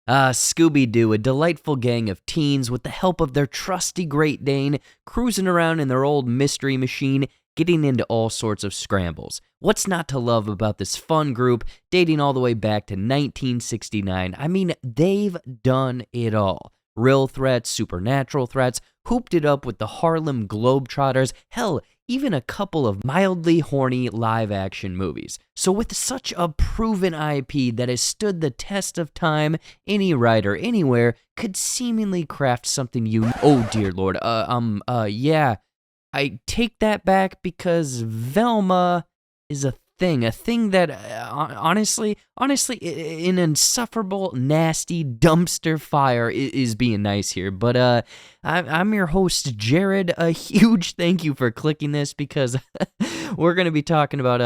Scooby-Doo, a delightful gang of teens with the help of their trusty Great Dane, cruising around in their old mystery machine, getting into all sorts of scrambles. What's not to love about this fun group, dating all the way back to 1969? I mean, they've done it all. Real threats, supernatural threats, hooped it up with the Harlem Globetrotters, hell, even a couple of mildly horny live-action movies. So with such a proven IP that has stood the test of time, any writer anywhere could seemingly craft something unique. Oh dear lord, yeah, I take that back because Velma is a thing that honestly, an insufferable, nasty dumpster fire is being nice here. But I'm your host, Jared. A huge thank you for clicking this because we're gonna be talking about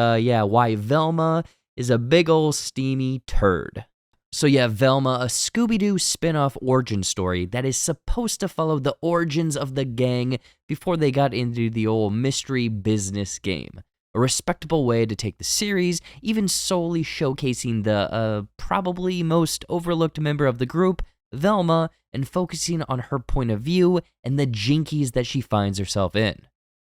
why Velma is a big ol' steamy turd. So yeah, Velma, a Scooby-Doo spin-off origin story that is supposed to follow the origins of the gang before they got into the old mystery business game. A respectable way to take the series, even solely showcasing the probably most overlooked member of the group, Velma, and focusing on her point of view and the jinkies that she finds herself in.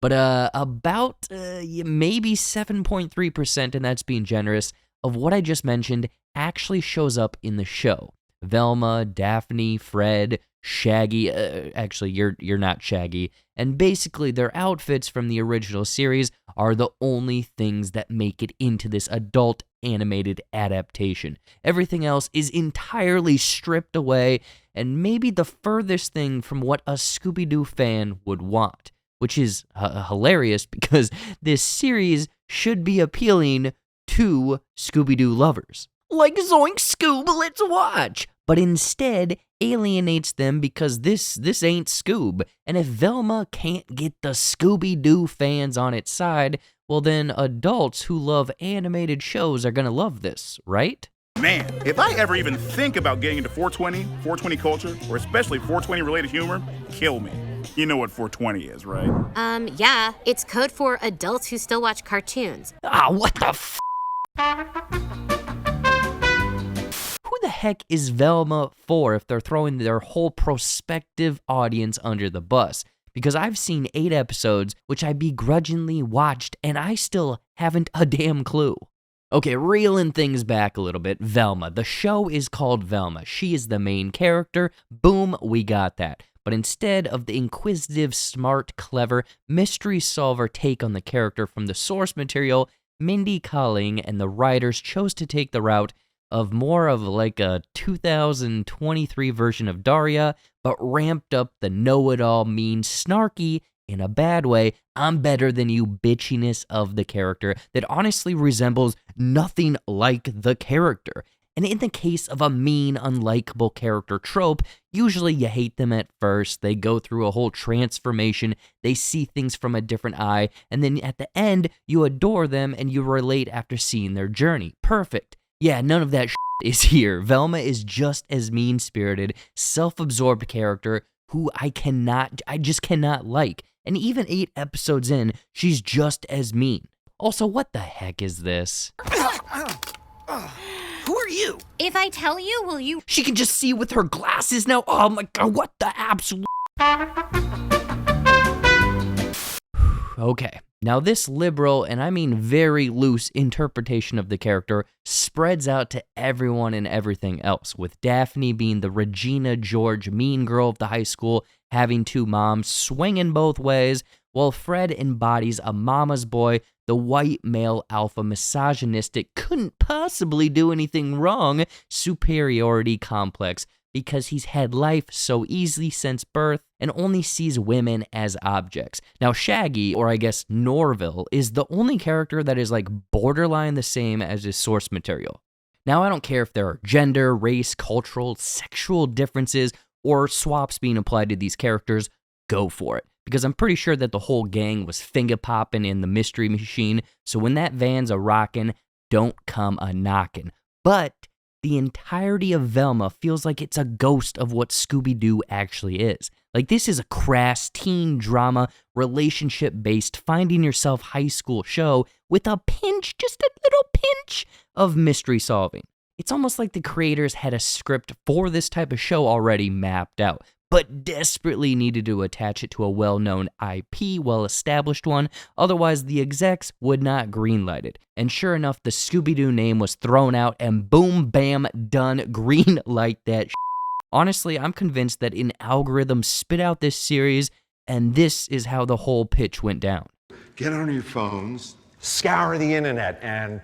But about maybe 7.3%, and that's being generous, of what I just mentioned actually shows up in the show. Velma, Daphne, Fred, Shaggy, actually you're not Shaggy, and basically their outfits from the original series are the only things that make it into this adult animated adaptation. Everything else is entirely stripped away and maybe the furthest thing from what a Scooby-Doo fan would want, which is hilarious because this series should be appealing to Scooby-Doo lovers. Like Zoink Scoob, let's watch! But instead alienates them because this ain't Scoob. And if Velma can't get the Scooby-Doo fans on its side, well then adults who love animated shows are gonna love this, right? Man, if I ever even think about getting into 420 culture, or especially 420 related humor, kill me. You know what 420 is, right? Yeah, it's code for adults who still watch cartoons. What the f***? Who the heck is Velma for if they're throwing their whole prospective audience under the bus? Because I've seen 8 episodes, which I begrudgingly watched, and I still haven't a damn clue. Okay, reeling things back a little bit, Velma. The show is called Velma. She is the main character. Boom, we got that. But instead of the inquisitive, smart, clever, mystery solver take on the character from the source material, Mindy Kaling and the writers chose to take the route of more of like a 2023 version of Daria, but ramped up the know-it-all, mean, snarky, in a bad way, I'm better than you bitchiness of the character that honestly resembles nothing like the character. And in the case of a mean, unlikable character trope, usually you hate them at first, they go through a whole transformation, they see things from a different eye, and then at the end, you adore them and you relate after seeing their journey. Perfect. Yeah, none of that is here. Velma is just as mean-spirited, self-absorbed character who I just cannot like. And even 8 episodes in, she's just as mean. Also, what the heck is this? Who are you? If I tell you, will you? She can just see with her glasses now. Oh my god, what the absolute... Okay, now this liberal, and I mean very loose interpretation of the character spreads out to everyone and everything else, with Daphne being the Regina George mean girl of the high school, having 2 moms, swinging both ways, while Fred embodies a mama's boy, the white male alpha misogynistic couldn't possibly do anything wrong superiority complex because he's had life so easily since birth and only sees women as objects. Now Shaggy, or I guess Norville, is the only character that is like borderline the same as his source material. Now I don't care if there are gender, race, cultural, sexual differences, or swaps being applied to these characters, go for it. Because I'm pretty sure that the whole gang was finger popping in the mystery machine, so when that van's a rockin', don't come a knockin'. But the entirety of Velma feels like it's a ghost of what Scooby-Doo actually is. Like, this is a crass teen drama, relationship-based, finding yourself high school show with a pinch, just a little pinch, of mystery solving. It's almost like the creators had a script for this type of show already mapped out, but desperately needed to attach it to a well-known IP, well-established one, otherwise the execs would not greenlight it. And sure enough, the Scooby-Doo name was thrown out and boom, bam, done, greenlight that shit. Honestly, I'm convinced that an algorithm spit out this series, and this is how the whole pitch went down. Get on your phones. Scour the internet and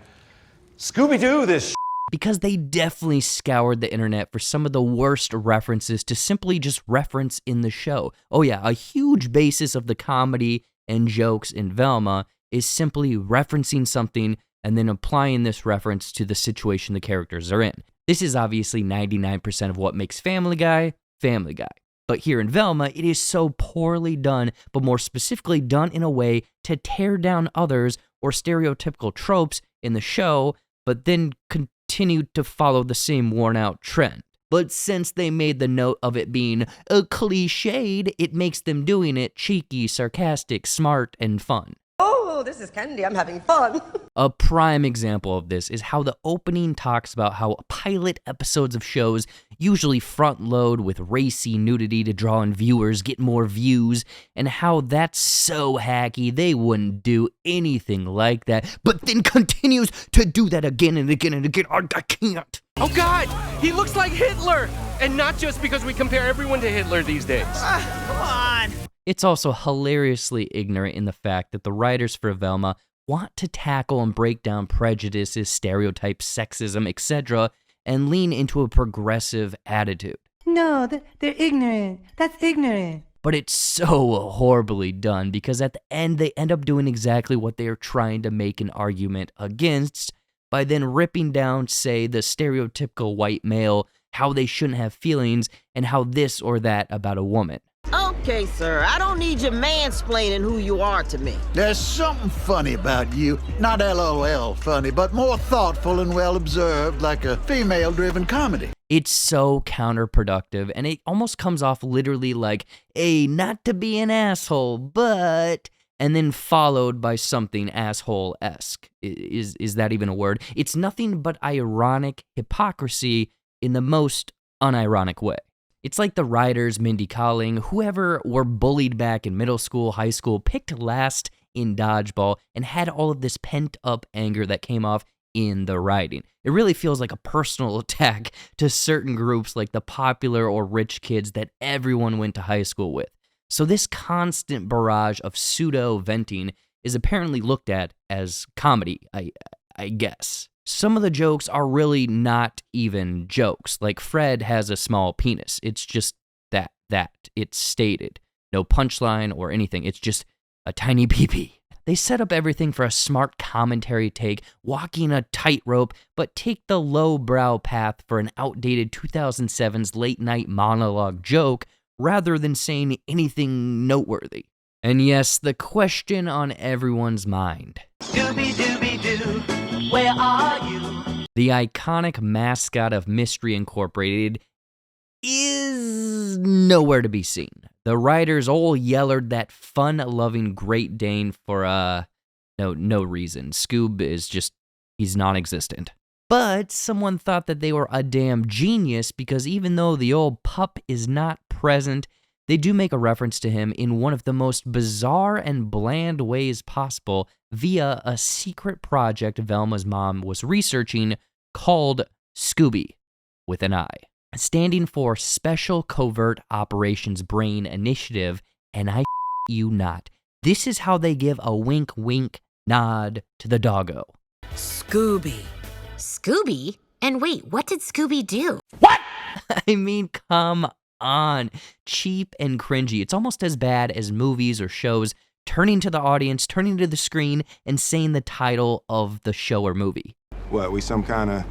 Scooby-Doo this Because they definitely scoured the internet for some of the worst references to simply just reference in the show. Oh yeah, a huge basis of the comedy and jokes in Velma is simply referencing something and then applying this reference to the situation the characters are in. This is obviously 99% of what makes Family Guy, Family Guy. But here in Velma, it is so poorly done, but more specifically done in a way to tear down others or stereotypical tropes in the show, but then continued to follow the same worn-out trend. But since they made the note of it being cliched, it makes them doing it cheeky, sarcastic, smart, and fun. Oh, this is candy. I'm having fun. A prime example of this is how the opening talks about how pilot episodes of shows usually front load with racy nudity to draw in viewers, get more views, and how that's so hacky they wouldn't do anything like that, but then continues to do that again and again and again. I can't. Oh God, he looks like Hitler! And not just because we compare everyone to Hitler these days. Come on! It's also hilariously ignorant in the fact that the writers for Velma want to tackle and break down prejudices, stereotypes, sexism, etc., and lean into a progressive attitude. No, they're ignorant. That's ignorant. But it's so horribly done because at the end they end up doing exactly what they are trying to make an argument against by then ripping down, say, the stereotypical white male, how they shouldn't have feelings, and how this or that about a woman. Okay, sir, I don't need you mansplaining who you are to me. There's something funny about you. Not LOL funny, but more thoughtful and well observed, like a female-driven comedy. It's so counterproductive, and it almost comes off literally like, hey, not to be an asshole, but... and then followed by something asshole-esque. Is that even a word? It's nothing but ironic hypocrisy in the most unironic way. It's like the writers, Mindy Kaling, whoever were bullied back in middle school, high school, picked last in dodgeball, and had all of this pent-up anger that came off in the writing. It really feels like a personal attack to certain groups like the popular or rich kids that everyone went to high school with. So this constant barrage of pseudo-venting is apparently looked at as comedy, I guess. Some of the jokes are really not even jokes. Like Fred has a small penis. It's just that. It's stated. No punchline or anything. It's just a tiny pee-pee. They set up everything for a smart commentary take, walking a tightrope, but take the low-brow path for an outdated 2007's late-night monologue joke rather than saying anything noteworthy. And yes, the question on everyone's mind. Scooby-Dooby-Doo, where are you? The iconic mascot of Mystery Incorporated is nowhere to be seen. The writers all yellered that fun-loving Great Dane for, no reason. Scoob is just, he's non-existent. But someone thought that they were a damn genius because even though the old pup is not present, they do make a reference to him in one of the most bizarre and bland ways possible via a secret project Velma's mom was researching called Scooby, with an I, standing for Special Covert Operations Brain Initiative, and I you not. This is how they give a wink nod to the doggo. Scooby. Scooby? And wait, what did Scooby do? I mean, come on. Cheap and cringy. It's almost as bad as movies or shows turning to the audience, turning to the screen, and saying the title of the show or movie. What, we some kind of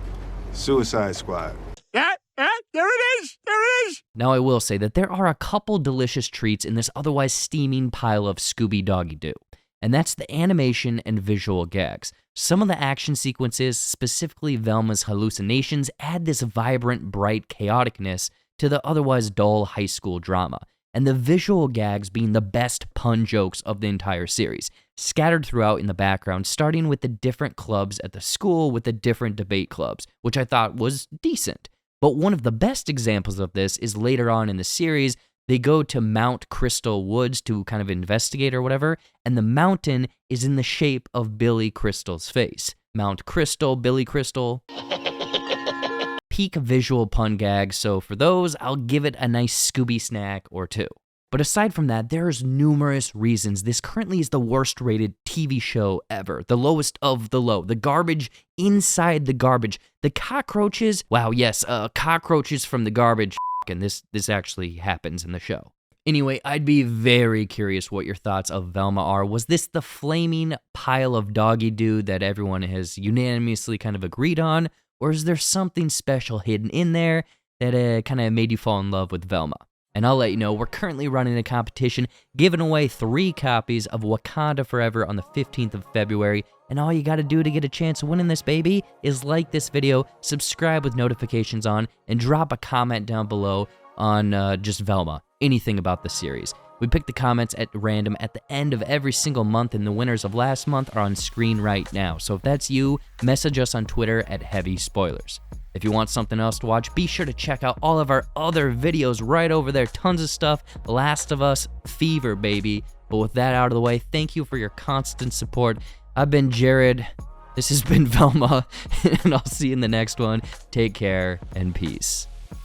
Suicide Squad? Yeah, there it is. Now, I will say that there are a couple delicious treats in this otherwise steaming pile of Scooby-Doggy-Doo, and that's the animation and visual gags. Some of the action sequences, specifically Velma's hallucinations, add this vibrant, bright chaoticness to the otherwise dull high school drama. and the visual gags being the best pun jokes of the entire series, scattered throughout in the background, starting with the different clubs at the school with the different debate clubs, which I thought was decent. But one of the best examples of this is later on in the series. They go to Mount Crystal Woods to kind of investigate or whatever, and the mountain is in the shape of Billy Crystal's face. Mount Crystal, Billy Crystal. Peak visual pun gag, so for those, I'll give it a nice Scooby snack or two. But aside from that, there's numerous reasons this currently is the worst rated TV show ever. The lowest of the low. The garbage inside the garbage. The cockroaches. Wow, yes, cockroaches from the garbage. And this actually happens in the show. Anyway, I'd be very curious what your thoughts of Velma are. Was this the flaming pile of doggy doo that everyone has unanimously kind of agreed on? Or is there something special hidden in there that kind of made you fall in love with Velma? And I'll let you know, we're currently running a competition, giving away 3 copies of Wakanda Forever on the 15th of February. And all you gotta do to get a chance of winning this baby is like this video, subscribe with notifications on, and drop a comment down below on just Velma, anything about the series. We pick the comments at random at the end of every single month, and the winners of last month are on screen right now. So if that's you, message us on Twitter at Heavy Spoilers. If you want something else to watch, be sure to check out all of our other videos right over there. Tons of stuff. Last of Us, Fever, baby. But with that out of the way, thank you for your constant support. I've been Jared. This has been Velma, and I'll see you in the next one. Take care and peace.